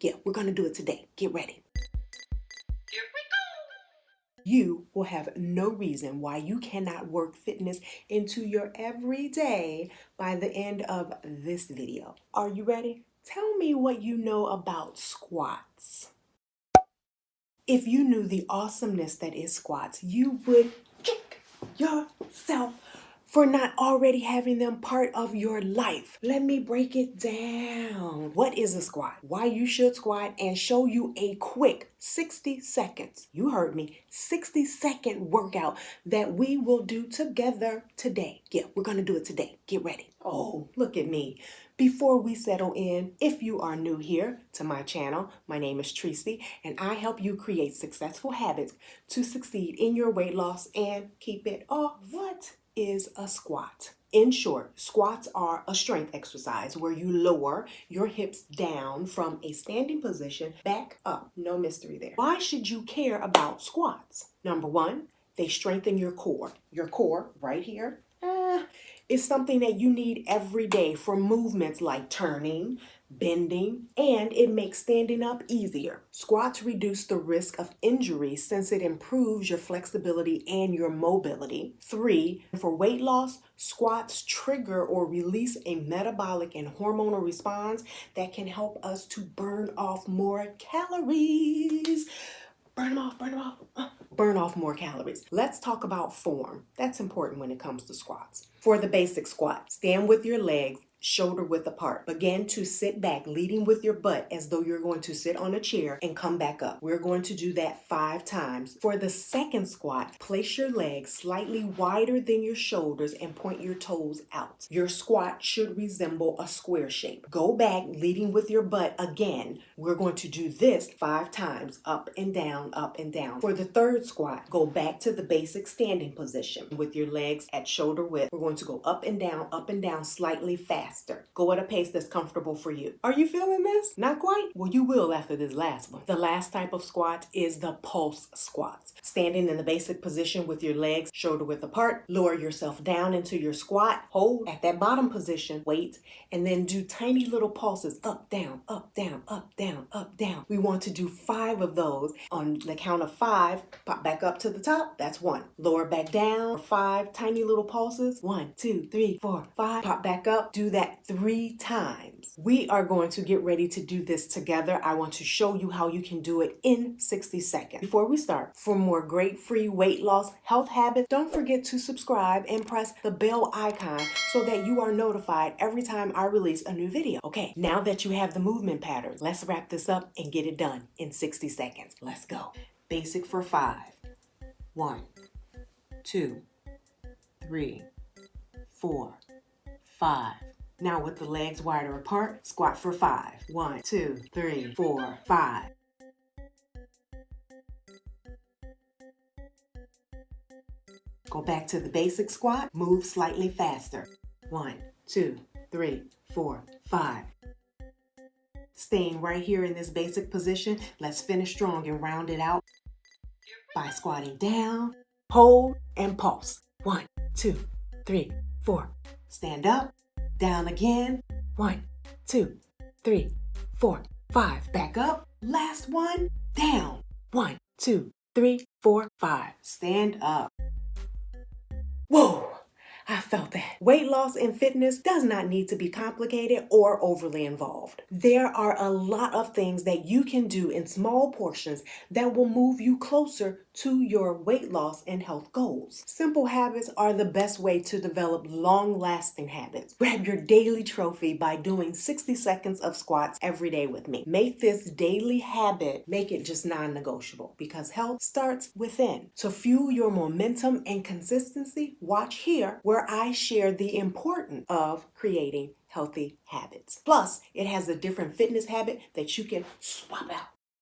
Yeah, we're gonna do it today. Get ready. Here we go. You will have no reason why you cannot work fitness into your everyday by the end of this video. Are you ready? Tell me what you know about squats. If you knew the awesomeness that is squats, you would kick yourself for not already having them part of your life. Let me break it down. What is a squat? Why you should squat, and show you a quick 60 seconds. You heard me. 60-second workout that we will do together today. Yeah, we're gonna do it today. Get ready. Oh, look at me. Before we settle in, if you are new here to my channel, my name is Tracy, and I help you create successful habits to succeed in your weight loss and keep it off. What is a squat? In short, squats are a strength exercise where you lower your hips down from a standing position back up. No mystery there. Why should you care about squats? Number one, they strengthen your core. Your core right here is something that you need every day for movements like turning, bending, and it makes standing up easier. Squats reduce the risk of injury since it improves your flexibility and your mobility. 3, for weight loss, squats trigger or release a metabolic and hormonal response that can help us to burn off more calories. Burn off more calories. Let's talk about form. That's important when it comes to squats. For the basic squat, stand with your legs shoulder width apart. Begin to sit back, leading with your butt as though you're going to sit on a chair and come back up. We're going to do that 5 times. For the second squat, place your legs slightly wider than your shoulders and point your toes out. Your squat should resemble a square shape. Go back, leading with your butt again. We're going to do this 5 times, up and down, up and down. For the third squat, go back to the basic standing position with your legs at shoulder width. We're going to go up and down slightly faster. Go at a pace that's comfortable for you. Are you feeling this? Not quite? Well, you will after this last one. The last type of squat is the pulse squats. Standing in the basic position with your legs shoulder width apart, lower yourself down into your squat, hold at that bottom position, wait, and then do tiny little pulses, up, down, up, down, up, down, up, down. We want to do 5 of those. On the count of 5, pop back up to the top, that's 1. Lower back down, 5 tiny little pulses, 1, 2, 3, 4, 5, pop back up, do that 3 times. We are going to get ready to do this together. I want to show you how you can do it in 60 seconds. Before we start, for more great free weight loss health habits, don't forget to subscribe and press the bell icon so that you are notified every time I release a new video. Okay, now that you have the movement patterns, let's wrap this up and get it done in 60 seconds. Let's go. Basic for 5. 1, 2, 3, 4, 5. Now with the legs wider apart, squat for 5. 1, 2, 3, 4, 5. Go back to the basic squat, move slightly faster. 1, 2, 3, 4, 5. Staying right here in this basic position, let's finish strong and round it out by squatting down, hold, and pulse. 1, 2, 3, 4. Stand up. Down again. 1, 2, 3, 4, 5. Back up. Last one. Down. 1, 2, 3, 4, 5. Stand up. Whoa! I felt that. Weight loss and fitness does not need to be complicated or overly involved. There are a lot of things that you can do in small portions that will move you closer to your weight loss and health goals. Simple habits are the best way to develop long-lasting habits. Grab your daily trophy by doing 60 seconds of squats every day with me. Make this daily habit, make it just non-negotiable, because health starts within. To fuel your momentum and consistency, watch here where I share the importance of creating healthy habits. Plus, it has a different fitness habit that you can swap out.